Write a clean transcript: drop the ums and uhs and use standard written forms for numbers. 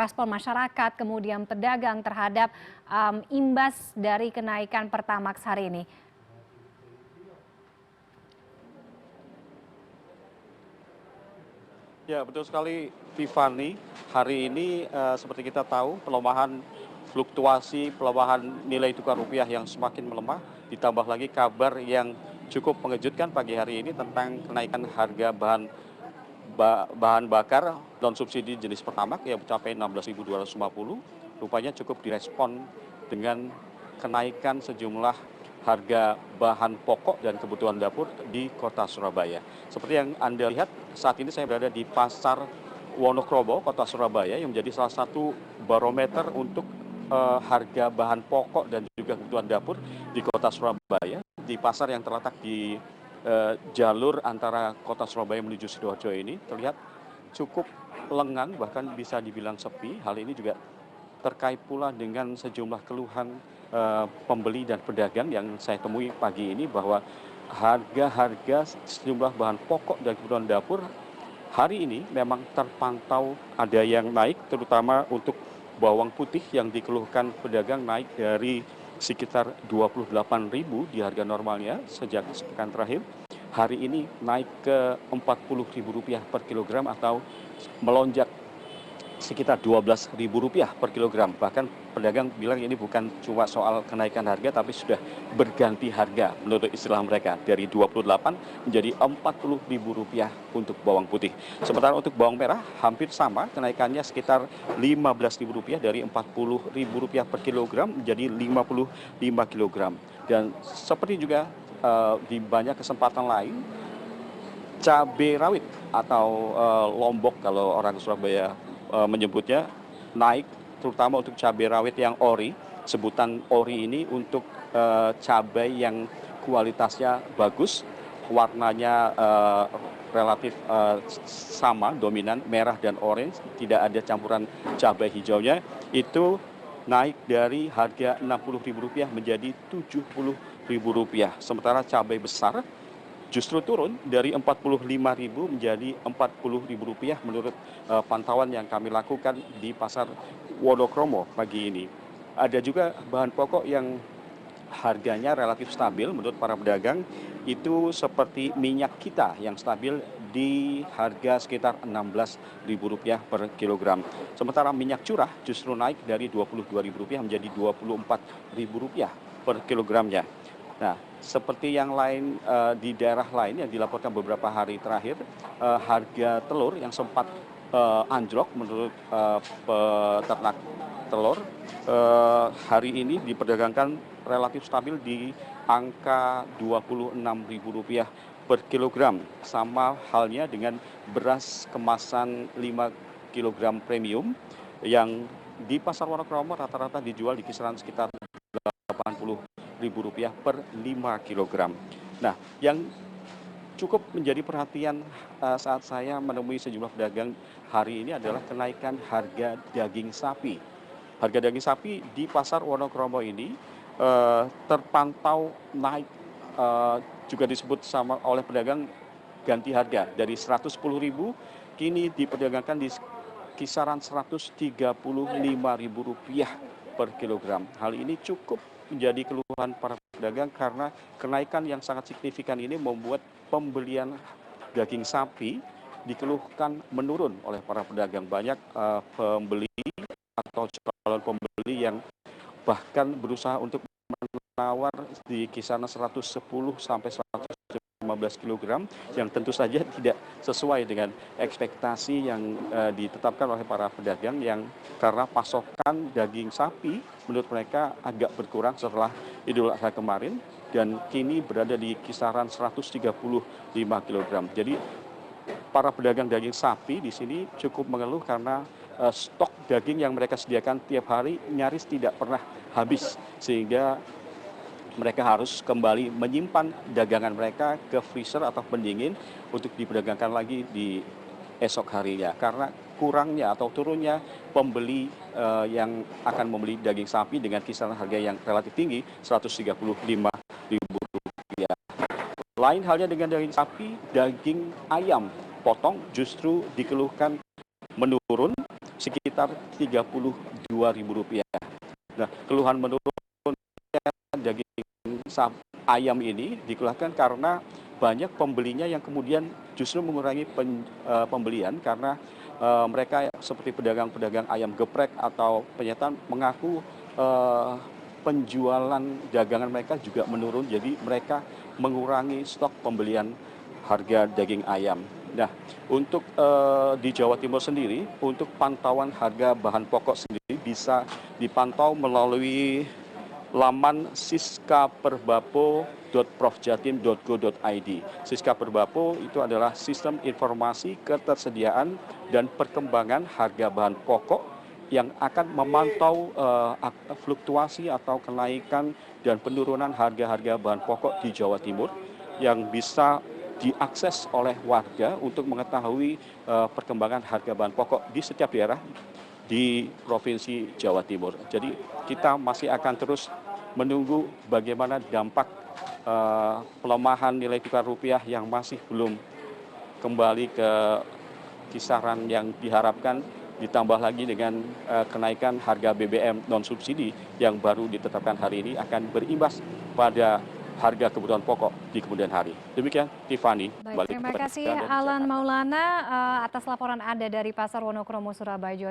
respon masyarakat, kemudian pedagang terhadap imbas dari kenaikan Pertamax hari ini? Ya, betul sekali, Tiffany. Hari ini seperti kita tahu, pelemahan nilai tukar rupiah yang semakin melemah, ditambah lagi kabar yang cukup mengejutkan pagi hari ini tentang kenaikan harga bahan bakar non subsidi jenis Pertamax yang mencapai 16.250. Rupanya cukup direspon dengan kenaikan sejumlah harga bahan pokok dan kebutuhan dapur di kota Surabaya. Seperti yang Anda lihat, saat ini saya berada di Pasar Wonokromo, kota Surabaya, yang menjadi salah satu barometer untuk harga bahan pokok dan juga kebutuhan dapur di kota Surabaya. Di pasar yang terletak di jalur antara kota Surabaya menuju Sidoarjo ini terlihat cukup lengang, bahkan bisa dibilang sepi. Hal ini juga terkait pula dengan sejumlah keluhan pembeli dan pedagang yang saya temui pagi ini, bahwa harga-harga sejumlah bahan pokok dan kebutuhan dapur hari ini memang terpantau ada yang naik, terutama untuk bawang putih yang dikeluhkan pedagang naik dari sekitar 28.000 di harga normalnya sejak sepekan terakhir. Hari ini naik ke Rp40.000 per kilogram atau melonjak sekitar Rp12.000 per kilogram. Bahkan pedagang bilang ini bukan cuma soal kenaikan harga, tapi sudah berganti harga menurut istilah mereka. Dari 28 menjadi Rp40.000 untuk bawang putih. Sementara untuk bawang merah hampir sama, kenaikannya sekitar Rp15.000 dari Rp40.000 per kilogram menjadi 55 kilogram. Dan seperti juga di banyak kesempatan lain, cabai rawit atau lombok kalau orang Surabaya menyebutnya naik, terutama untuk cabai rawit yang ori. Sebutan ori ini untuk cabai yang kualitasnya bagus, warnanya relatif sama, dominan merah dan orange, tidak ada campuran cabai hijaunya. Itu naik dari harga Rp60.000 menjadi Rp70.000. Sementara cabai besar justru turun dari Rp45.000 menjadi Rp40.000 menurut pantauan yang kami lakukan di Pasar Wonokromo pagi ini. Ada juga bahan pokok yang harganya relatif stabil menurut para pedagang, itu seperti minyak kita yang stabil di harga sekitar Rp16.000 per kilogram. Sementara minyak curah justru naik dari Rp22.000 menjadi Rp24.000 per kilogramnya. Nah, seperti yang lain di daerah lain yang dilaporkan beberapa hari terakhir, harga telur yang sempat anjlok menurut peternak telur hari ini diperdagangkan relatif stabil di angka Rp26.000 per kilogram. Sama halnya dengan beras kemasan 5 kilogram premium yang di Pasar Wonokromo rata-rata dijual di kisaran sekitar Rp80.000 per 5 kilogram. Nah, yang cukup menjadi perhatian saat saya menemui sejumlah pedagang hari ini adalah kenaikan harga daging sapi. Harga daging sapi di Pasar Wonokromo ini terpantau naik, juga disebut sama oleh pedagang ganti harga dari Rp110.000 kini diperdagangkan di kisaran Rp135.000 per kilogram. Hal ini cukup menjadi keluhan para pedagang karena kenaikan yang sangat signifikan ini membuat pembelian daging sapi dikeluhkan menurun oleh para pedagang. Banyak pembeli atau calon pembeli yang bahkan berusaha untuk menawar di kisaran 110 sampai 115 kg yang tentu saja tidak sesuai dengan ekspektasi yang ditetapkan oleh para pedagang, yang karena pasokan daging sapi menurut mereka agak berkurang setelah Idul Adha kemarin dan kini berada di kisaran 135 kg. Jadi para pedagang daging sapi di sini cukup mengeluh karena stok daging yang mereka sediakan tiap hari nyaris tidak pernah habis, sehingga mereka harus kembali menyimpan dagangan mereka ke freezer atau pendingin untuk diperdagangkan lagi di esok harinya, karena kurangnya atau turunnya pembeli yang akan membeli daging sapi dengan kisaran harga yang relatif tinggi Rp135.000. Lain halnya dengan daging sapi, daging ayam potong justru dikeluhkan menurun sekitar Rp32.000. Nah, keluhan menurunnya daging ayam ini dikeluhkan karena banyak pembelinya yang kemudian justru mengurangi pembelian karena mereka seperti pedagang-pedagang ayam geprek atau penyetan mengaku penjualan dagangan mereka juga menurun, jadi mereka mengurangi stok pembelian harga daging ayam. Nah, untuk di Jawa Timur sendiri, untuk pantauan harga bahan pokok sendiri bisa dipantau melalui laman siskaperbapo.profjatim.go.id. Siska Perbapo itu adalah sistem informasi ketersediaan dan perkembangan harga bahan pokok yang akan memantau fluktuasi atau kenaikan dan penurunan harga-harga bahan pokok di Jawa Timur yang bisa diakses oleh warga untuk mengetahui perkembangan harga bahan pokok di setiap daerah di Provinsi Jawa Timur. Jadi kita masih akan terus menunggu bagaimana dampak pelemahan nilai tukar rupiah yang masih belum kembali ke kisaran yang diharapkan, ditambah lagi dengan kenaikan harga BBM non subsidi yang baru ditetapkan hari ini akan berimbas pada harga kebutuhan pokok di kemudian hari. Demikian, Tiffany. Baik, terima kasih Alan Maulana atas laporan Anda dari Pasar Wonokromo, Surabaya, Jawa Timur.